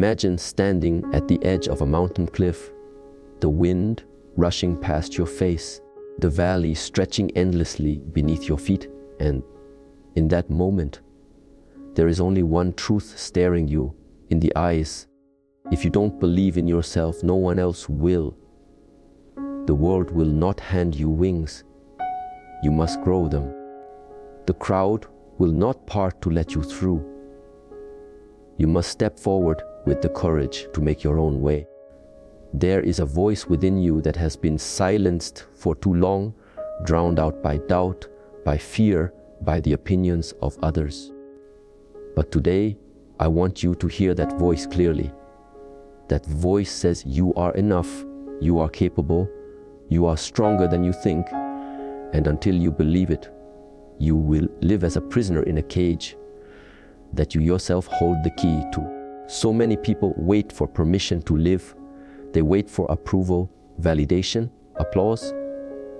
Imagine standing at the edge of a mountain cliff, the wind rushing past your face, the valley stretching endlessly beneath your feet, and in that moment, there is only one truth staring you in the eyes. If you don't believe in yourself, no one else will. The world will not hand you wings. You must grow them. The crowd will not part to let you through. You must step forward with the courage to make your own way. There is a voice within you that has been silenced for too long, drowned out by doubt, by fear, by the opinions of others. But today, I want you to hear that voice clearly. That voice says you are enough, you are capable, you are stronger than you think, and until you believe it, you will live as a prisoner in a cage that you yourself hold the key to. So many people wait for permission to live. They wait for approval, validation, applause,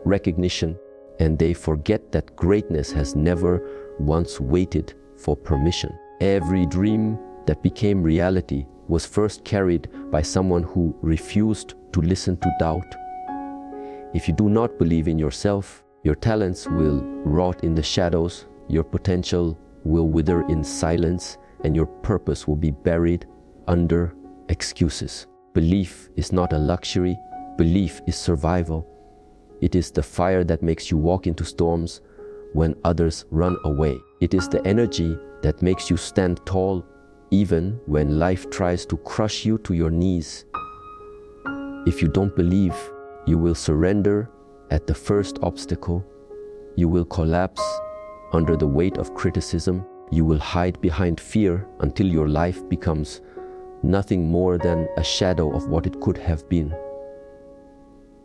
recognition, and they forget that greatness has never once waited for permission. Every dream that became reality was first carried by someone who refused to listen to doubt. If you do not believe in yourself, your talents will rot in the shadows, your potential will wither in silence, and your purpose will be buried under excuses. Belief is not a luxury, belief is survival. It is the fire that makes you walk into storms when others run away. It is the energy that makes you stand tall even when life tries to crush you to your knees. If you don't believe, you will surrender at the first obstacle. You will collapse under the weight of criticism. You will hide behind fear until your life becomes nothing more than a shadow of what it could have been.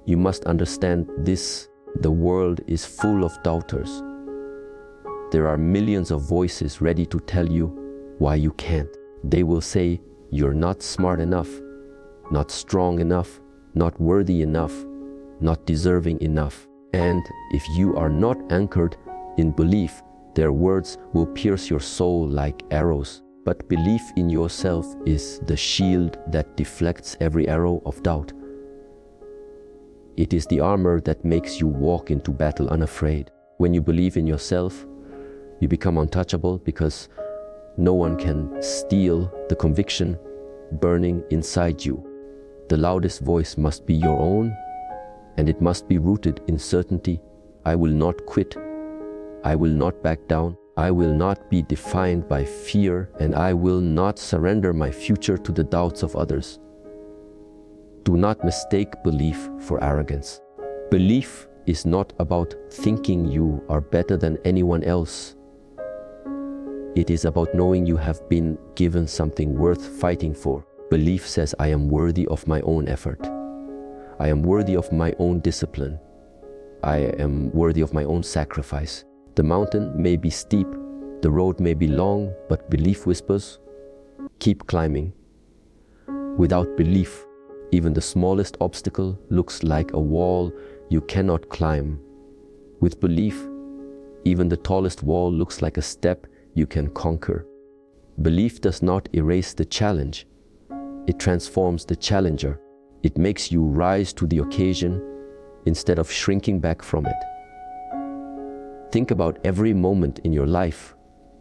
You must understand this: the world is full of doubters. There are millions of voices ready to tell you why you can't. They will say you're not smart enough, not strong enough, not worthy enough, not deserving enough. And if you are not anchored in belief, their words will pierce your soul like arrows. But belief in yourself is the shield that deflects every arrow of doubt. It is the armor that makes you walk into battle unafraid. When you believe in yourself, you become untouchable because no one can steal the conviction burning inside you. The loudest voice must be your own, and it must be rooted in certainty. I will not quit. I will not back down. I will not be defined by fear, and I will not surrender my future to the doubts of others. Do not mistake belief for arrogance. Belief is not about thinking you are better than anyone else. It is about knowing you have been given something worth fighting for. Belief says, I am worthy of my own effort. I am worthy of my own discipline. I am worthy of my own sacrifice. The mountain may be steep, the road may be long, but belief whispers, keep climbing. Without belief, even the smallest obstacle looks like a wall you cannot climb. With belief, even the tallest wall looks like a step you can conquer. Belief does not erase the challenge. It transforms the challenger. It makes you rise to the occasion instead of shrinking back from it. Think about every moment in your life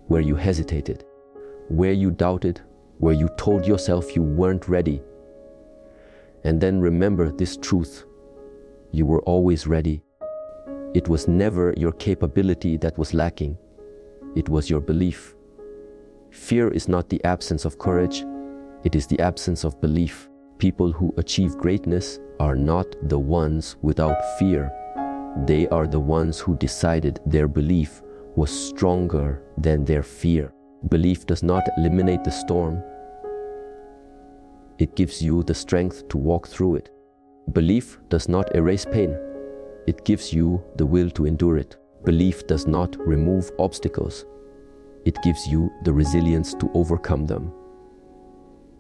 where you hesitated, where you doubted, where you told yourself you weren't ready. And then remember this truth: you were always ready. It was never your capability that was lacking. It was your belief. Fear is not the absence of courage, it is the absence of belief. People who achieve greatness are not the ones without fear. They are the ones who decided their belief was stronger than their fear. Belief does not eliminate the storm. It gives you the strength to walk through it. Belief does not erase pain. It gives you the will to endure it. Belief does not remove obstacles. It gives you the resilience to overcome them.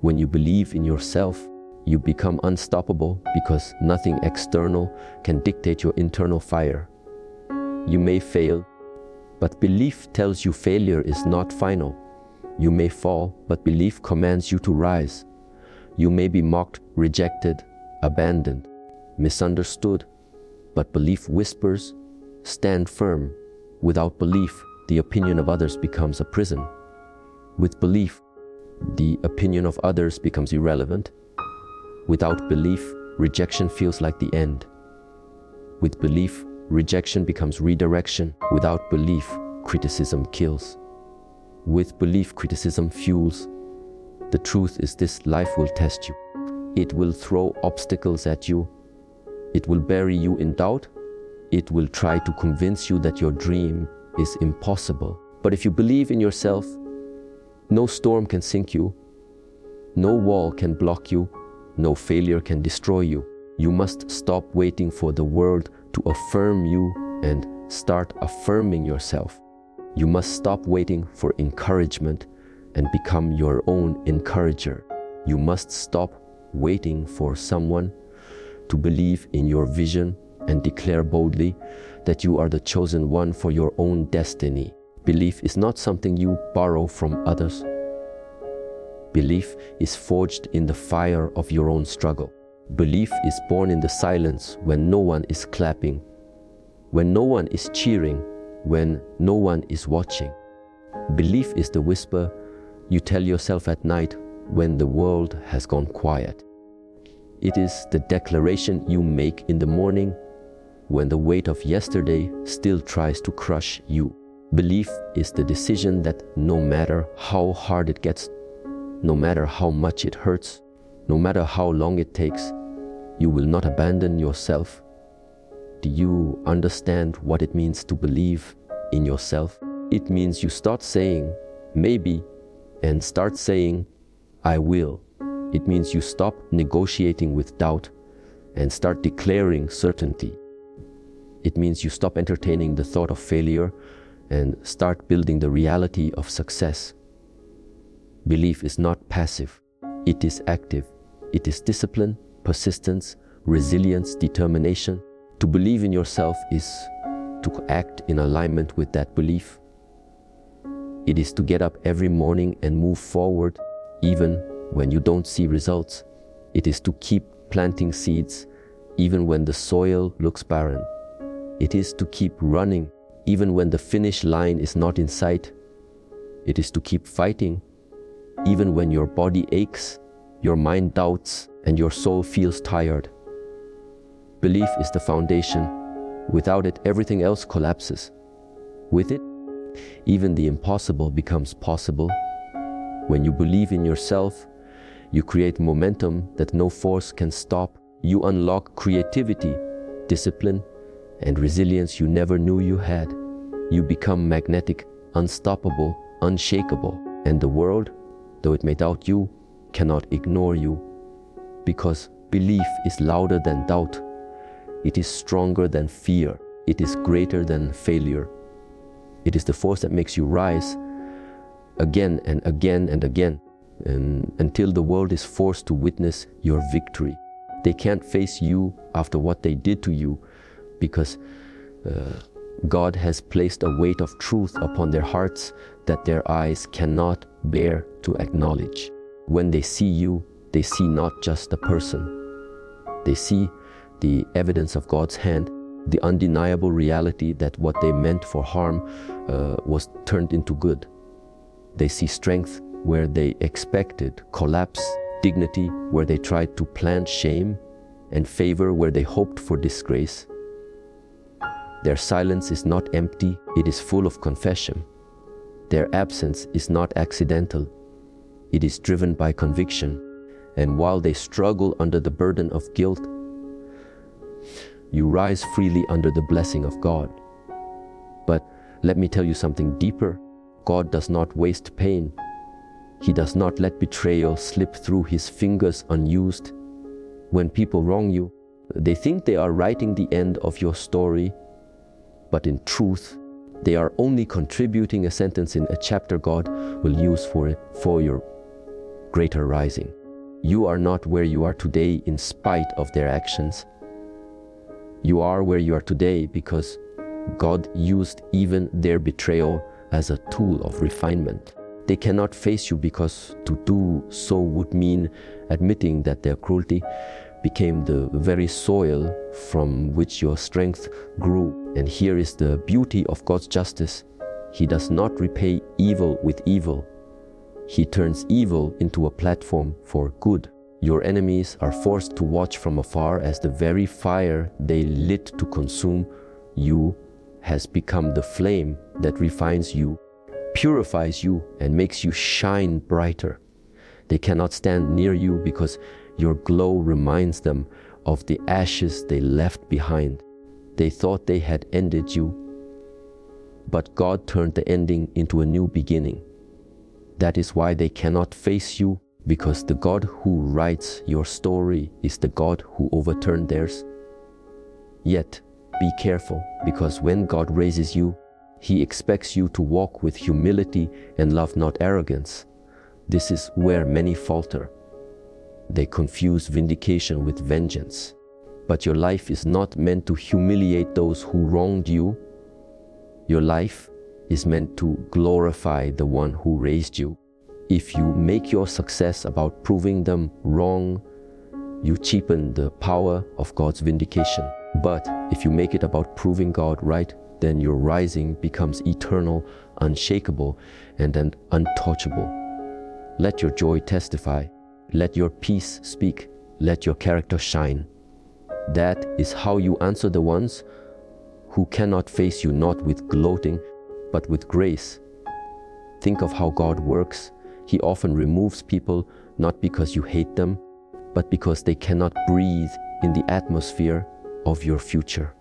When you believe in yourself, you become unstoppable because nothing external can dictate your internal fire. You may fail, but belief tells you failure is not final. You may fall, but belief commands you to rise. You may be mocked, rejected, abandoned, misunderstood, but belief whispers, stand firm. Without belief, the opinion of others becomes a prison. With belief, the opinion of others becomes irrelevant. Without belief, rejection feels like the end. With belief, rejection becomes redirection. Without belief, criticism kills. With belief, criticism fuels. The truth is this: life will test you. It will throw obstacles at you. It will bury you in doubt. It will try to convince you that your dream is impossible. But if you believe in yourself, no storm can sink you. No wall can block you. No failure can destroy you. You must stop waiting for the world to affirm you and start affirming yourself. You must stop waiting for encouragement and become your own encourager. You must stop waiting for someone to believe in your vision and declare boldly that you are the chosen one for your own destiny. Belief is not something you borrow from others. Belief is forged in the fire of your own struggle. Belief is born in the silence when no one is clapping, when no one is cheering, when no one is watching. Belief is the whisper you tell yourself at night when the world has gone quiet. It is the declaration you make in the morning when the weight of yesterday still tries to crush you. Belief is the decision that no matter how hard it gets, no matter how much it hurts, no matter how long it takes, you will not abandon yourself. Do you understand what it means to believe in yourself? It means you start saying, maybe, and start saying, I will. It means you stop negotiating with doubt and start declaring certainty. It means you stop entertaining the thought of failure and start building the reality of success. Belief is not passive, it is active. It is discipline, persistence, resilience, determination. To believe in yourself is to act in alignment with that belief. It is to get up every morning and move forward even when you don't see results. It is to keep planting seeds even when the soil looks barren. It is to keep running even when the finish line is not in sight. It is to keep fighting even when your body aches, your mind doubts, and your soul feels tired. Belief is the foundation. Without it, everything else collapses. With it, even the impossible becomes possible. When you believe in yourself, you create momentum that no force can stop. You unlock creativity, discipline, and resilience you never knew you had. You become magnetic, unstoppable, unshakable, and the world, though it may doubt you, cannot ignore you, because belief is louder than doubt. It is stronger than fear. It is greater than failure. It is the force that makes you rise again and again and again, until the world is forced to witness your victory. They can't face you after what they did to you, because God has placed a weight of truth upon their hearts that their eyes cannot bear to acknowledge. When they see you, they see not just a person. They see the evidence of God's hand, the undeniable reality that what they meant for harm was turned into good. They see strength where they expected collapse, dignity where they tried to plant shame, and favor where they hoped for disgrace. Their silence is not empty, it is full of confession. Their absence is not accidental, it is driven by conviction. And while they struggle under the burden of guilt, you rise freely under the blessing of God. But let me tell you something deeper. God does not waste pain. He does not let betrayal slip through His fingers unused. When people wrong you, they think they are writing the end of your story, but in truth, they are only contributing a sentence in a chapter God will use for your greater rising. You are not where you are today in spite of their actions. You are where you are today because God used even their betrayal as a tool of refinement. They cannot face you because to do so would mean admitting that their cruelty became the very soil from which your strength grew. And here is the beauty of God's justice. He does not repay evil with evil. He turns evil into a platform for good. Your enemies are forced to watch from afar as the very fire they lit to consume you has become the flame that refines you, purifies you, and makes you shine brighter. They cannot stand near you because your glow reminds them of the ashes they left behind. They thought they had ended you, but God turned the ending into a new beginning. That is why they cannot face you, because the God who writes your story is the God who overturned theirs. Yet, be careful, because when God raises you, He expects you to walk with humility and love, not arrogance. This is where many falter. They confuse vindication with vengeance. But your life is not meant to humiliate those who wronged you. Your life is meant to glorify the one who raised you. If you make your success about proving them wrong, you cheapen the power of God's vindication. But if you make it about proving God right, then your rising becomes eternal, unshakable, and untouchable. Let your joy testify. Let your peace speak. Let your character shine. That is how you answer the ones who cannot face you, not with gloating, but with grace. Think of how God works. He often removes people not because you hate them, but because they cannot breathe in the atmosphere of your future.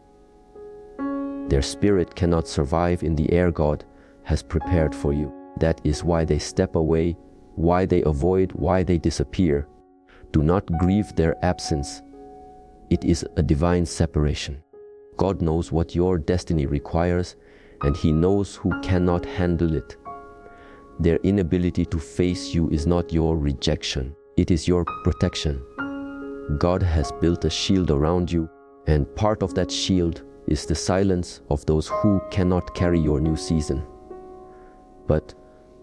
Their spirit cannot survive in the air God has prepared for you. That is why they step away, why they avoid, why they disappear. Do not grieve their absence. It is a divine separation. God knows what your destiny requires, and He knows who cannot handle it. Their inability to face you is not your rejection, it is your protection. God has built a shield around you, and part of that shield is the silence of those who cannot carry your new season. But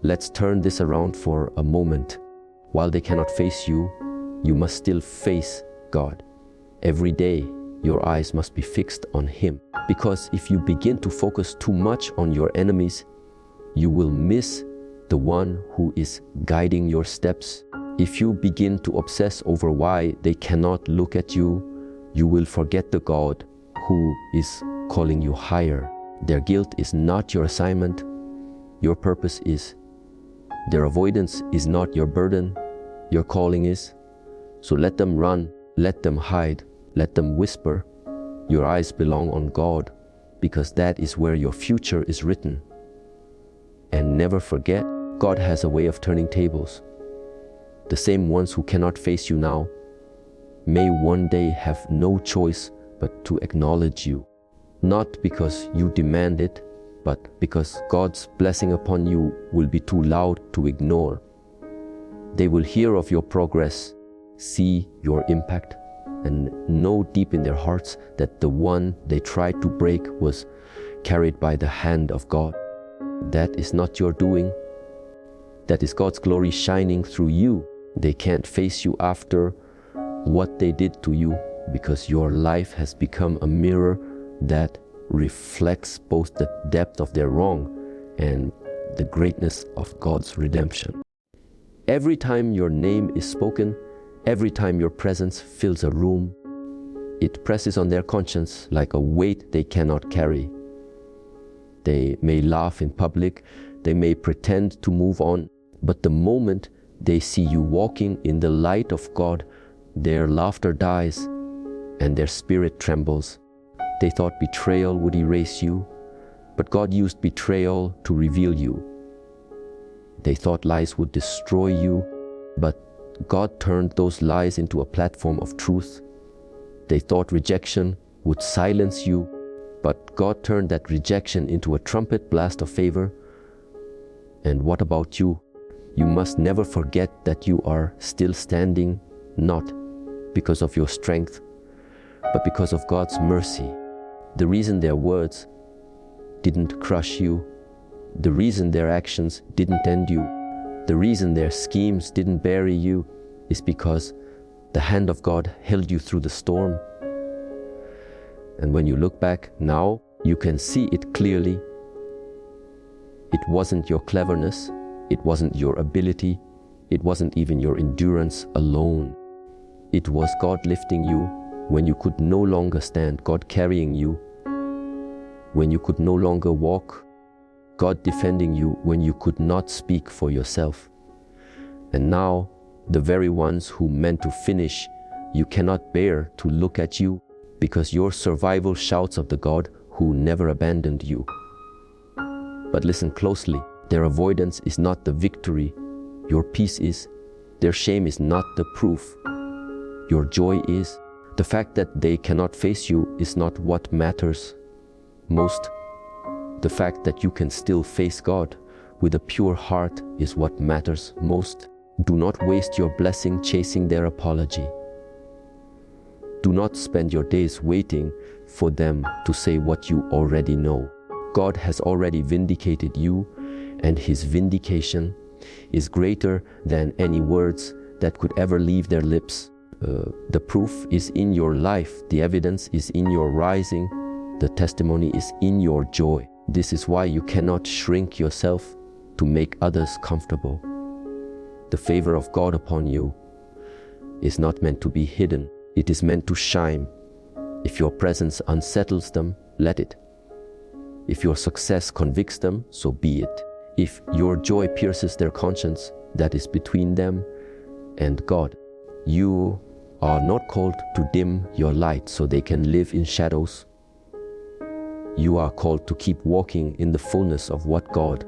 let's turn this around for a moment. While they cannot face you, you must still face God. Every day, your eyes must be fixed on Him. Because if you begin to focus too much on your enemies, you will miss the one who is guiding your steps. If you begin to obsess over why they cannot look at you, you will forget the God who is calling you higher. Their guilt is not your assignment. Your purpose is. Their avoidance is not your burden. Your calling is. So let them run, let them hide, let them whisper. Your eyes belong on God, because that is where your future is written. And never forget, God has a way of turning tables. The same ones who cannot face you now may one day have no choice but to acknowledge you. Not because you demand it, but because God's blessing upon you will be too loud to ignore. They will hear of your progress, see your impact, and know deep in their hearts that the one they tried to break was carried by the hand of God. That is not your doing. That is God's glory shining through you. They can't face you after what they did to you, because your life has become a mirror that reflects both the depth of their wrong and the greatness of God's redemption. Every time your name is spoken, every time your presence fills a room, it presses on their conscience like a weight they cannot carry. They may laugh in public, they may pretend to move on, but the moment they see you walking in the light of God, their laughter dies and their spirit trembles. They thought betrayal would erase you, but God used betrayal to reveal you. They thought lies would destroy you, but God turned those lies into a platform of truth. They thought rejection would silence you, but God turned that rejection into a trumpet blast of favor. And what about you? You must never forget that you are still standing, not because of your strength, but because of God's mercy. The reason their words didn't crush you, the reason their actions didn't end you, The reason their schemes didn't bury you is because the hand of God held you through the storm. And when you look back now, you can see it clearly. It wasn't your cleverness, it wasn't your ability, it wasn't even your endurance alone. It was God lifting you when you could no longer stand, God carrying you when you could no longer walk, God defending you when you could not speak for yourself. And now, the very ones who meant to finish, you cannot bear to look at you because your survival shouts of the God who never abandoned you. But listen closely, their avoidance is not the victory, your peace is. Their shame is not the proof, your joy is. The fact that they cannot face you is not what matters most. The fact that you can still face God with a pure heart is what matters most. Do not waste your blessing chasing their apology. Do not spend your days waiting for them to say what you already know. God has already vindicated you, and His vindication is greater than any words that could ever leave their lips. The proof is in your life, the evidence is in your rising, the testimony is in your joy. This is why you cannot shrink yourself to make others comfortable. The favor of God upon you is not meant to be hidden, it is meant to shine. If your presence unsettles them, let it. If your success convicts them, so be it. If your joy pierces their conscience, that is between them and God. You are not called to dim your light so they can live in shadows. You are called to keep walking in the fullness of what God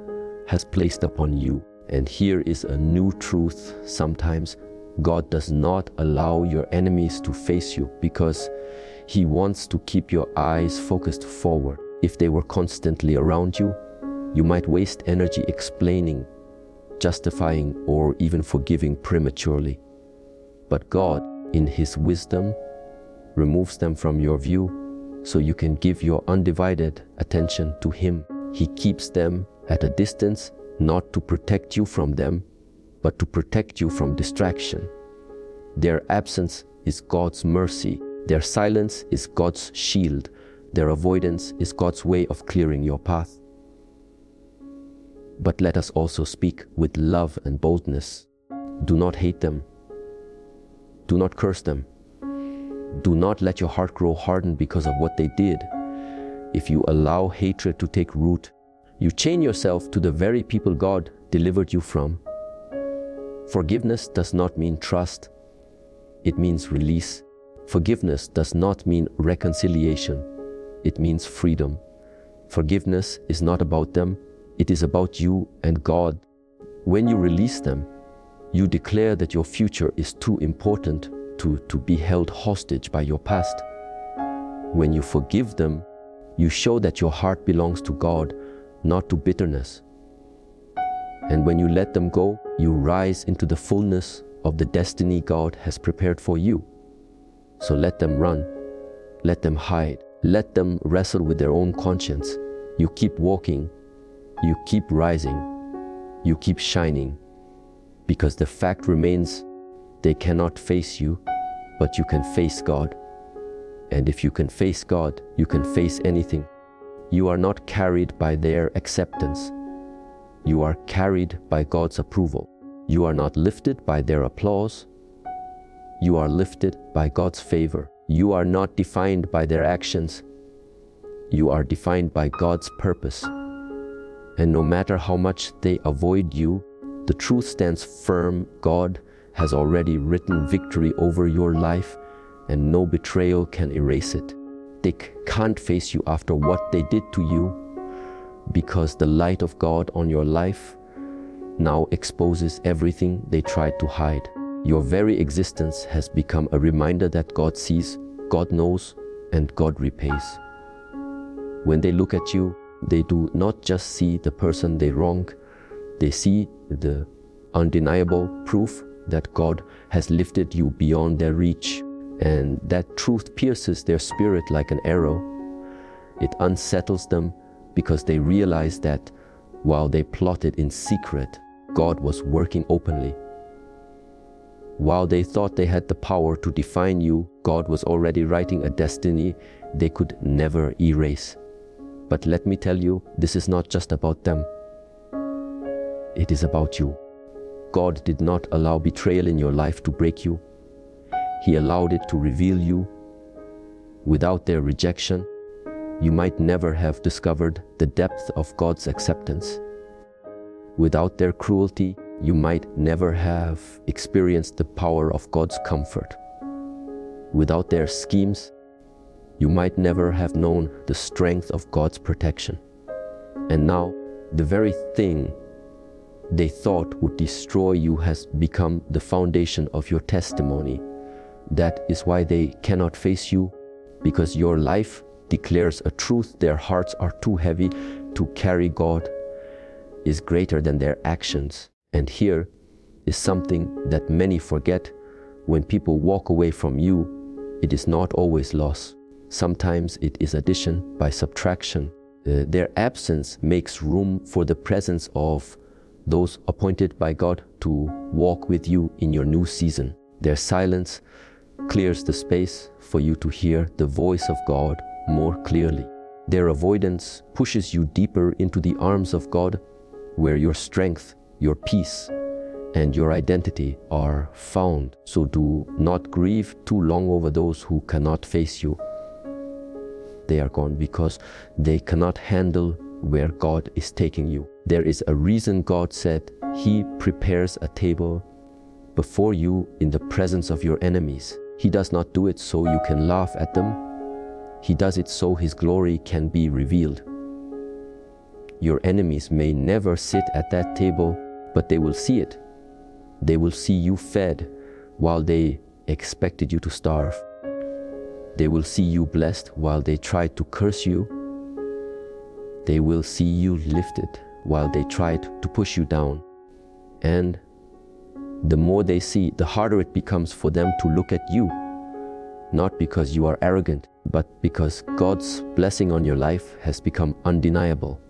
has placed upon you. And here is a new truth. Sometimes God does not allow your enemies to face you because He wants to keep your eyes focused forward. If they were constantly around you, you might waste energy explaining, justifying, or even forgiving prematurely. But God, in His wisdom, removes them from your view so you can give your undivided attention to Him. He keeps them at a distance, not to protect you from them, but to protect you from distraction. Their absence is God's mercy. Their silence is God's shield. Their avoidance is God's way of clearing your path. But let us also speak with love and boldness. Do not hate them. Do not curse them. Do not let your heart grow hardened because of what they did. If you allow hatred to take root, you chain yourself to the very people God delivered you from. Forgiveness does not mean trust. It means release. Forgiveness does not mean reconciliation. It means freedom. Forgiveness is not about them. It is about you and God. When you release them, you declare that your future is too important to be held hostage by your past. When you forgive them, you show that your heart belongs to God, not to bitterness. And when you let them go, you rise into the fullness of the destiny God has prepared for you. So let them run, let them hide, let them wrestle with their own conscience. You keep walking, you keep rising, you keep shining, because the fact remains they cannot face you, but you can face God. And if you can face God, you can face anything. You are not carried by their acceptance. You are carried by God's approval. You are not lifted by their applause. You are lifted by God's favor. You are not defined by their actions. You are defined by God's purpose. And no matter how much they avoid you, the truth stands firm. God has already written victory over your life, and no betrayal can erase it. They can't face you after what they did to you, because the light of God on your life now exposes everything they tried to hide. Your very existence has become a reminder that God sees, God knows, and God repays. When they look at you, they do not just see the person they wrong, they see the undeniable proof that God has lifted you beyond their reach. And that truth pierces their spirit like an arrow. It unsettles them because they realize that while they plotted in secret, God was working openly. While they thought they had the power to define you, God was already writing a destiny they could never erase. But let me tell you, this is not just about them. It is about you. God did not allow betrayal in your life to break you. He allowed it to reveal you. Without their rejection, you might never have discovered the depth of God's acceptance. Without their cruelty, you might never have experienced the power of God's comfort. Without their schemes, you might never have known the strength of God's protection. And now, the very thing they thought would destroy you has become the foundation of your testimony. That is why they cannot face you, because your life declares a truth their hearts are too heavy to carry. God is greater than their actions. And here is something that many forget. When people walk away from you, it is not always loss. Sometimes it is addition by subtraction. Their absence makes room for the presence of those appointed by God to walk with you in your new season. Their silence clears the space for you to hear the voice of God more clearly. Their avoidance pushes you deeper into the arms of God, where your strength, your peace, and your identity are found. So do not grieve too long over those who cannot face you. They are gone because they cannot handle where God is taking you. There is a reason God said He prepares a table before you in the presence of your enemies. He does not do it so you can laugh at them. He does it so His glory can be revealed. Your enemies may never sit at that table, but they will see it. They will see you fed while they expected you to starve. They will see you blessed while they tried to curse you. They will see you lifted while they tried to push you down. And the more they see, the harder it becomes for them to look at you. Not because you are arrogant, but because God's blessing on your life has become undeniable.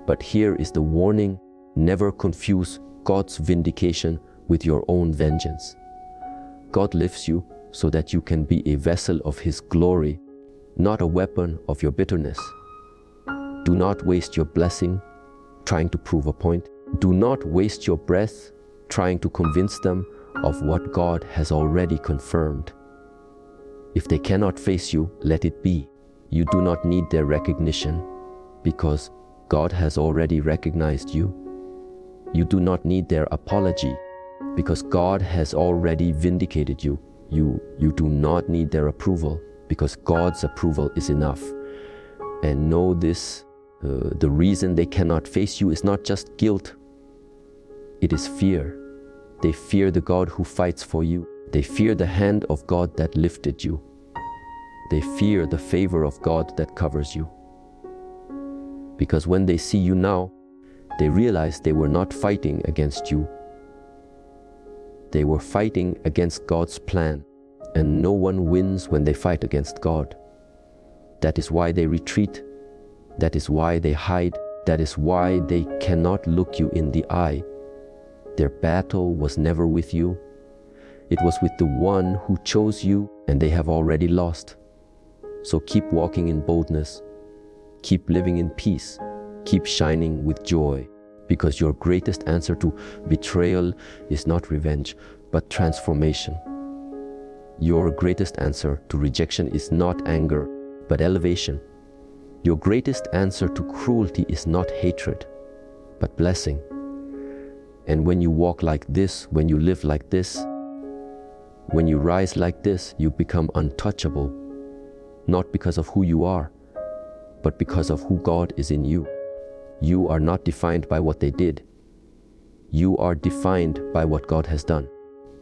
But here is the warning: never confuse God's vindication with your own vengeance. God lifts you so that you can be a vessel of His glory, not a weapon of your bitterness. Do not waste your blessing trying to prove a point. Do not waste your breath trying to convince them of what God has already confirmed. If they cannot face you, let it be. You do not need their recognition because God has already recognized you. You do not need their apology because God has already vindicated you. You do not need their approval because God's approval is enough. And know this, the reason they cannot face you is not just guilt. It is fear. They fear the God who fights for you. They fear the hand of God that lifted you. They fear the favor of God that covers you. Because when they see you now, they realize they were not fighting against you. They were fighting against God's plan, and no one wins when they fight against God. That is why they retreat. That is why they hide. That is why they cannot look you in the eye. Their battle was never with you. It was with the one who chose you, and they have already lost. So keep walking in boldness. Keep living in peace. Keep shining with joy, because your greatest answer to betrayal is not revenge, but transformation. Your greatest answer to rejection is not anger, but elevation. Your greatest answer to cruelty is not hatred, but blessing. And when you walk like this, when you live like this, when you rise like this, you become untouchable, not because of who you are, but because of who God is in you. You are not defined by what they did. You are defined by what God has done.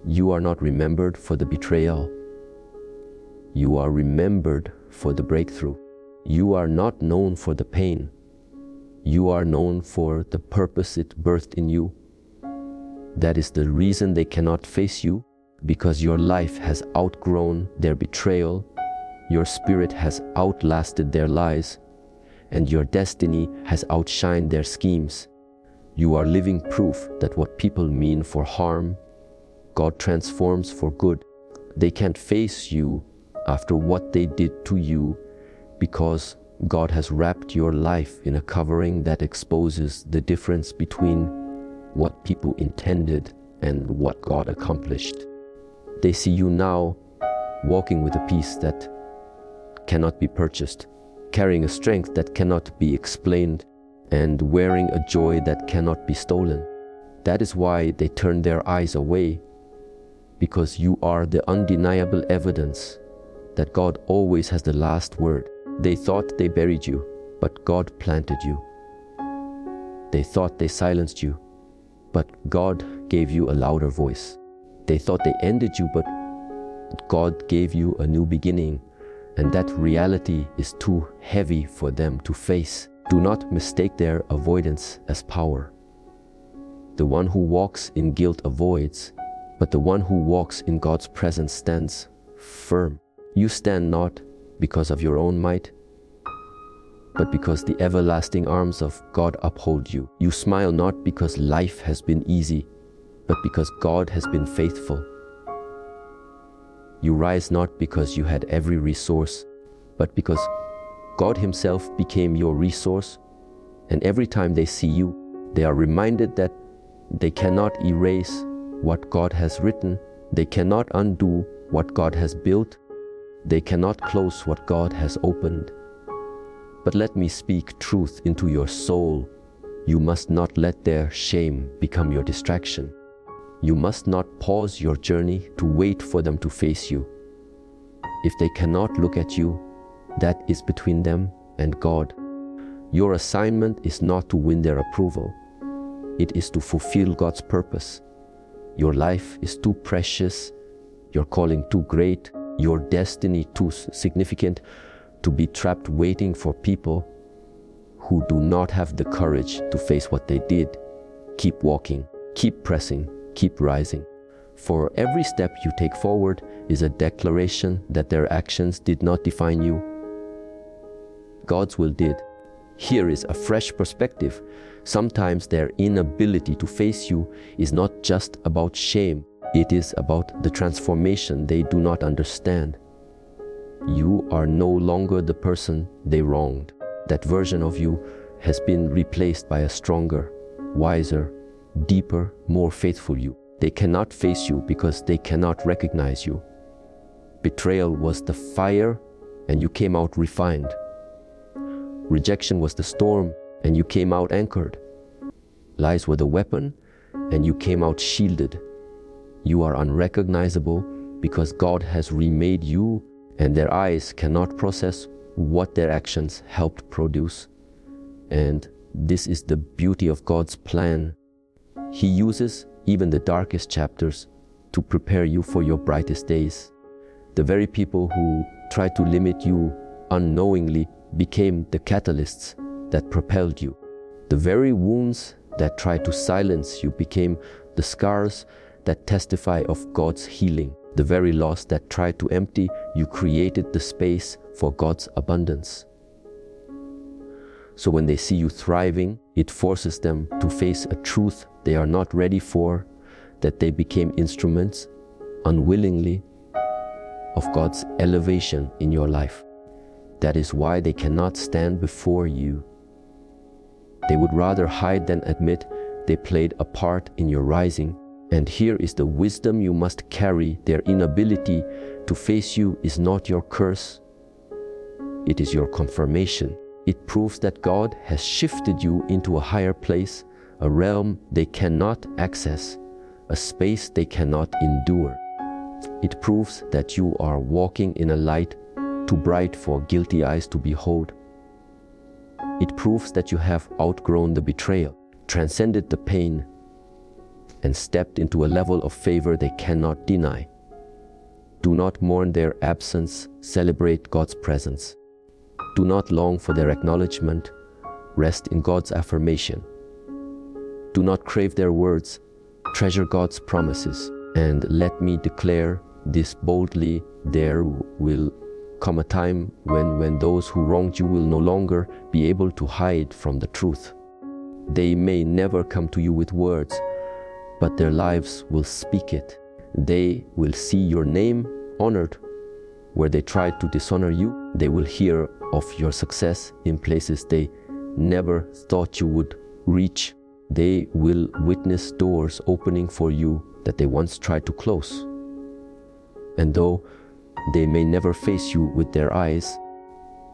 You are not remembered for the betrayal. You are remembered for the breakthrough. You are not known for the pain. You are known for the purpose it birthed in you. That is the reason they cannot face you, because your life has outgrown their betrayal, your spirit has outlasted their lies, and your destiny has outshined their schemes. You are living proof that what people mean for harm, God transforms for good. They can't face you after what they did to you because God has wrapped your life in a covering that exposes the difference between what people intended and what God accomplished. They see you now walking with a peace that cannot be purchased, carrying a strength that cannot be explained, and wearing a joy that cannot be stolen. That is why they turn their eyes away, because you are the undeniable evidence that God always has the last word. They thought they buried you, but God planted you. They thought they silenced you, but God gave you a louder voice. They thought they ended you, but God gave you a new beginning, and that reality is too heavy for them to face. Do not mistake their avoidance as power. The one who walks in guilt avoids, but the one who walks in God's presence stands firm. You stand not because of your own might, but because the everlasting arms of God uphold you. You smile not because life has been easy, but because God has been faithful. You rise not because you had every resource, but because God Himself became your resource, and every time they see you, they are reminded that they cannot erase what God has written, they cannot undo what God has built, they cannot close what God has opened. But let me speak truth into your soul. You must not let their shame become your distraction. You must not pause your journey to wait for them to face you. If they cannot look at you, that is between them and God. Your assignment is not to win their approval. It is to fulfill God's purpose. Your life is too precious, your calling too great, your destiny too significant to be trapped waiting for people who do not have the courage to face what they did. Keep walking, keep pressing, keep rising. For every step you take forward is a declaration that their actions did not define you. God's will did. Here is a fresh perspective. Sometimes their inability to face you is not just about shame. It is about the transformation they do not understand. You are no longer the person they wronged. That version of you has been replaced by a stronger, wiser, deeper, more faithful you. They cannot face you because they cannot recognize you. Betrayal was the fire, and you came out refined. Rejection was the storm, and you came out anchored. Lies were the weapon, and you came out shielded. You are unrecognizable because God has remade you, and their eyes cannot process what their actions helped produce. And this is the beauty of God's plan. He uses even the darkest chapters to prepare you for your brightest days. The very people who tried to limit you unknowingly became the catalysts that propelled you. The very wounds that tried to silence you became the scars that testify of God's healing. The very loss that tried to empty you created the space for God's abundance. So when they see you thriving, it forces them to face a truth they are not ready for, that they became instruments, unwillingly, of God's elevation in your life. That is why they cannot stand before you. They would rather hide than admit they played a part in your rising. And here is the wisdom you must carry. Their inability to face you is not your curse. It is your confirmation. It proves that God has shifted you into a higher place, a realm they cannot access, a space they cannot endure. It proves that you are walking in a light too bright for guilty eyes to behold. It proves that you have outgrown the betrayal, transcended the pain, and stepped into a level of favor they cannot deny. Do not mourn their absence, celebrate God's presence. Do not long for their acknowledgement, rest in God's affirmation. Do not crave their words, treasure God's promises. And let me declare this boldly, there will come a time when those who wronged you will no longer be able to hide from the truth. They may never come to you with words, but their lives will speak it. They will see your name honored. Where they tried to dishonor you, they will hear of your success in places they never thought you would reach. They will witness doors opening for you that they once tried to close. And though they may never face you with their eyes,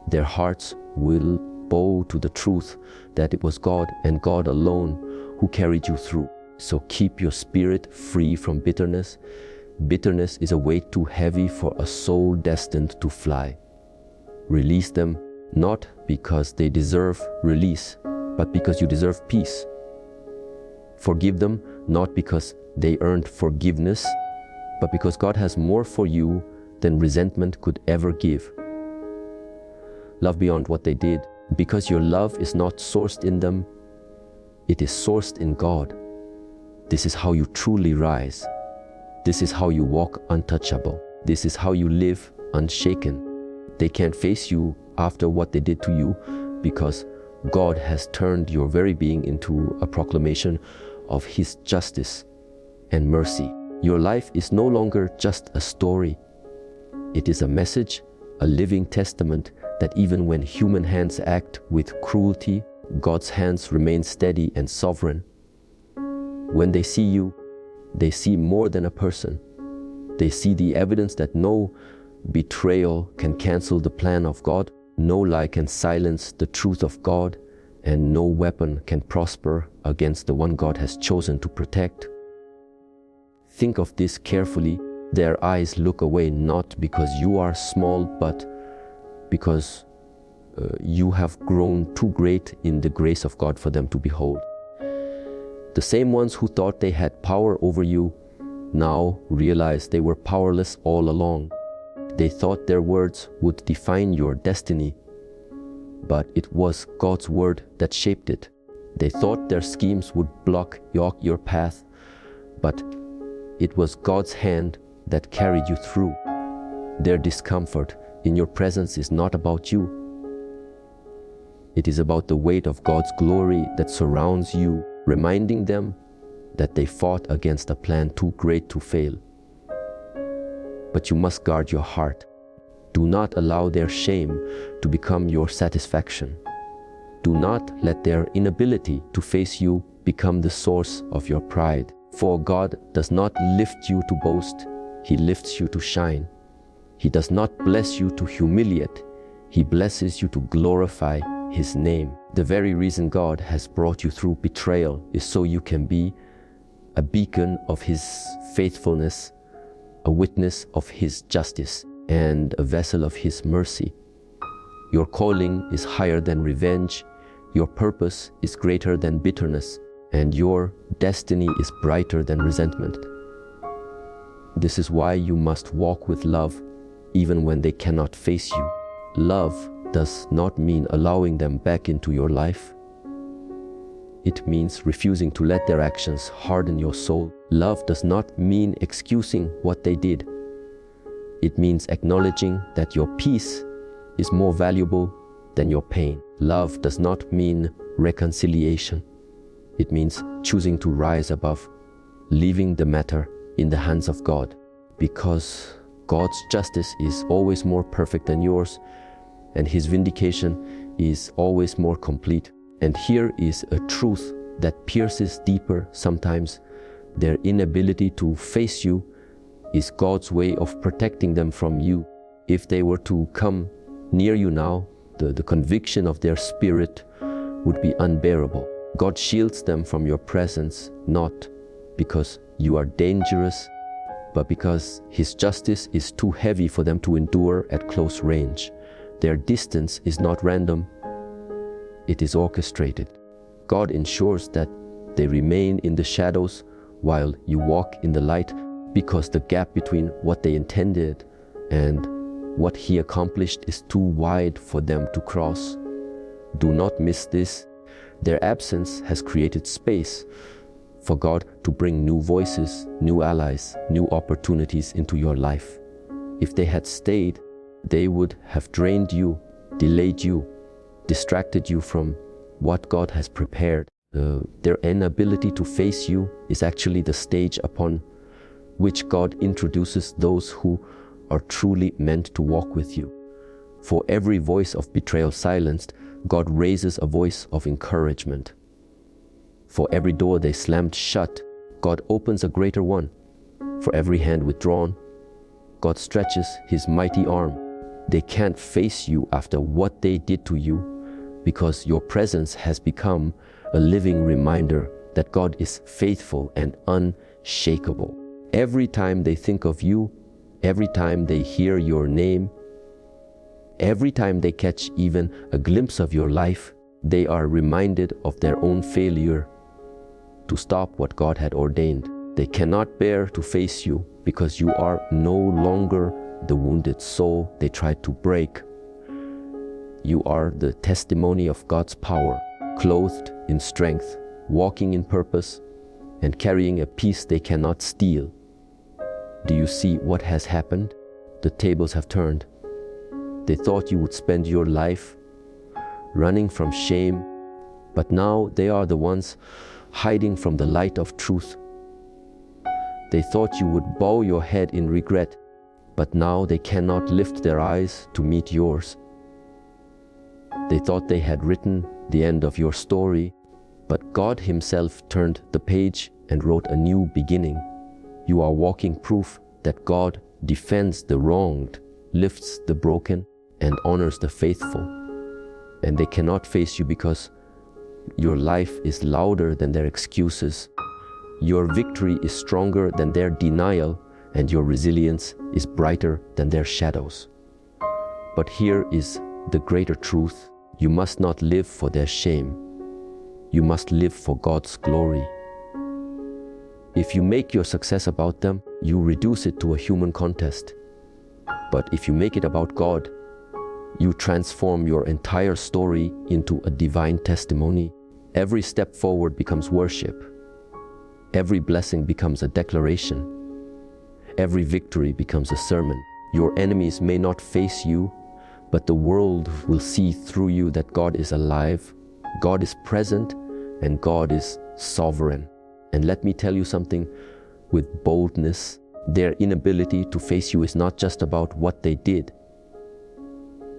their hearts will bow to the truth that it was God and God alone who carried you through. So keep your spirit free from bitterness. Bitterness is a weight too heavy for a soul destined to fly. Release them, not because they deserve release, but because you deserve peace. Forgive them, not because they earned forgiveness, but because God has more for you than resentment could ever give. Love beyond what they did, because your love is not sourced in them, it is sourced in God. This is how you truly rise. This is how you walk untouchable. This is how you live unshaken. They can't face you after what they did to you because God has turned your very being into a proclamation of His justice and mercy. Your life is no longer just a story. It is a message, a living testament that even when human hands act with cruelty, God's hands remain steady and sovereign. When they see you, they see more than a person. They see the evidence that no betrayal can cancel the plan of God, no lie can silence the truth of God, and no weapon can prosper against the one God has chosen to protect. Think of this carefully. Their eyes look away not because you are small, but because you have grown too great in the grace of God for them to behold. The same ones who thought they had power over you now realize they were powerless all along. They thought their words would define your destiny, but it was God's word that shaped it. They thought their schemes would block your path, but it was God's hand that carried you through. Their discomfort in your presence is not about you. It is about the weight of God's glory that surrounds you, reminding them that they fought against a plan too great to fail. But you must guard your heart. Do not allow their shame to become your satisfaction. Do not let their inability to face you become the source of your pride. For God does not lift you to boast, He lifts you to shine. He does not bless you to humiliate, He blesses you to glorify His name. The very reason God has brought you through betrayal is so you can be a beacon of His faithfulness, a witness of His justice, and a vessel of His mercy. Your calling is higher than revenge, your purpose is greater than bitterness, and your destiny is brighter than resentment. This is why you must walk with love even when they cannot face you. Love does not mean allowing them back into your life. It means refusing to let their actions harden your soul. Love does not mean excusing what they did. It means acknowledging that your peace is more valuable than your pain. Love does not mean reconciliation. It means choosing to rise above, leaving the matter in the hands of God, because God's justice is always more perfect than yours, and His vindication is always more complete. And here is a truth that pierces deeper sometimes. Their inability to face you is God's way of protecting them from you. If they were to come near you now, the conviction of their spirit would be unbearable. God shields them from your presence, not because you are dangerous, but because His justice is too heavy for them to endure at close range. Their distance is not random, it is orchestrated. God ensures that they remain in the shadows while you walk in the light, because the gap between what they intended and what He accomplished is too wide for them to cross. Do not miss this. Their absence has created space for God to bring new voices, new allies, new opportunities into your life. If they had stayed, they would have drained you, delayed you, distracted you from what God has prepared. Their inability to face you is actually the stage upon which God introduces those who are truly meant to walk with you. For every voice of betrayal silenced, God raises a voice of encouragement. For every door they slammed shut, God opens a greater one. For every hand withdrawn, God stretches His mighty arm. They can't face you after what they did to you, because your presence has become a living reminder that God is faithful and unshakable. Every time they think of you, every time they hear your name, every time they catch even a glimpse of your life, they are reminded of their own failure to stop what God had ordained. They cannot bear to face you because you are no longer the wounded soul they tried to break. You are the testimony of God's power, clothed in strength, walking in purpose, and carrying a peace they cannot steal. Do you see what has happened? The tables have turned. They thought you would spend your life running from shame, but now they are the ones hiding from the light of truth. They thought you would bow your head in regret, but now they cannot lift their eyes to meet yours. They thought they had written the end of your story, but God Himself turned the page and wrote a new beginning. You are walking proof that God defends the wronged, lifts the broken, and honors the faithful. And they cannot face you because your life is louder than their excuses. Your victory is stronger than their denial, and your resilience is brighter than their shadows. But here is the greater truth. You must not live for their shame. You must live for God's glory. If you make your success about them, you reduce it to a human contest. But if you make it about God, you transform your entire story into a divine testimony. Every step forward becomes worship. Every blessing becomes a declaration. Every victory becomes a sermon. Your enemies may not face you, but the world will see through you that God is alive, God is present, and God is sovereign. And let me tell you something with boldness. Their inability to face you is not just about what they did.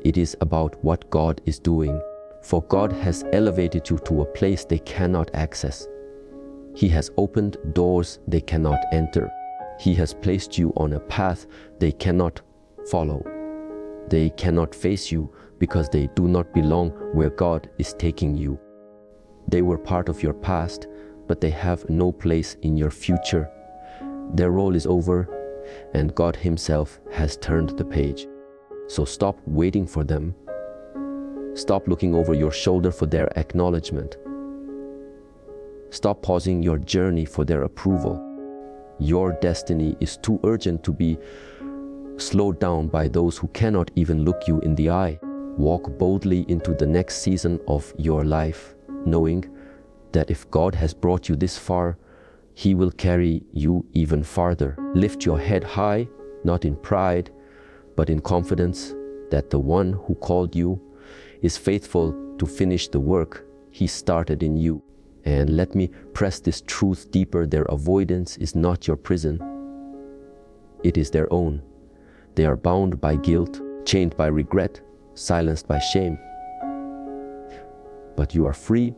It is about what God is doing. For God has elevated you to a place they cannot access. He has opened doors they cannot enter. He has placed you on a path they cannot follow. They cannot face you because they do not belong where God is taking you. They were part of your past, but they have no place in your future. Their role is over, and God Himself has turned the page. So stop waiting for them. Stop looking over your shoulder for their acknowledgement. Stop pausing your journey for their approval. Your destiny is too urgent to be slowed down by those who cannot even look you in the eye. Walk boldly into the next season of your life, knowing that if God has brought you this far, He will carry you even farther. Lift your head high, not in pride, but in confidence that the one who called you is faithful to finish the work He started in you. And let me press this truth deeper. Their avoidance is not your prison. It is their own. They are bound by guilt, chained by regret, silenced by shame. But you are free.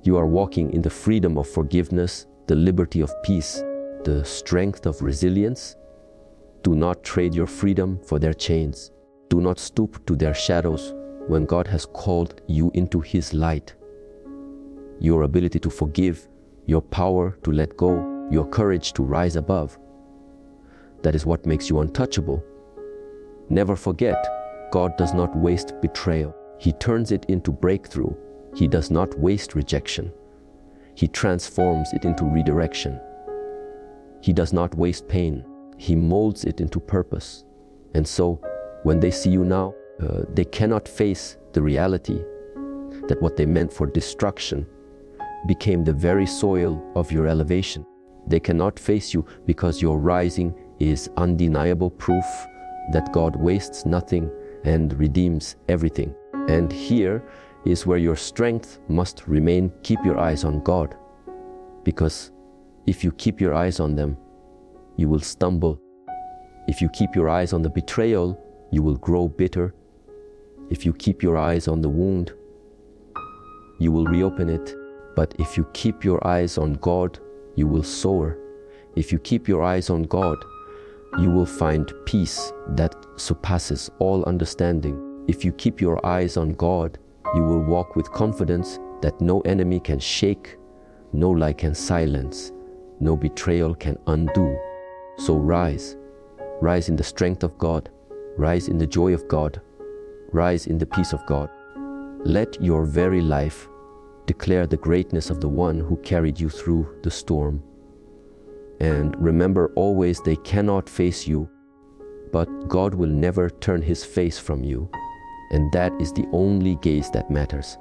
You are walking in the freedom of forgiveness, the liberty of peace, the strength of resilience. Do not trade your freedom for their chains. Do not stoop to their shadows when God has called you into His light. Your ability to forgive, your power to let go, your courage to rise above. That is what makes you untouchable. Never forget, God does not waste betrayal. He turns it into breakthrough. He does not waste rejection. He transforms it into redirection. He does not waste pain. He molds it into purpose. And so, when they see you now, they cannot face the reality that what they meant for destruction became the very soil of your elevation. They cannot face you because your rising is undeniable proof that God wastes nothing and redeems everything. And here is where your strength must remain. Keep your eyes on God, because if you keep your eyes on them, you will stumble. If you keep your eyes on the betrayal, you will grow bitter. If you keep your eyes on the wound, you will reopen it. But if you keep your eyes on God, you will soar. If you keep your eyes on God, you will find peace that surpasses all understanding. If you keep your eyes on God, you will walk with confidence that no enemy can shake, no lie can silence, no betrayal can undo. So rise. Rise in the strength of God. Rise in the joy of God. Rise in the peace of God. Let your very life declare the greatness of the one who carried you through the storm. And remember always, they cannot face you, but God will never turn his face from you. And that is the only gaze that matters.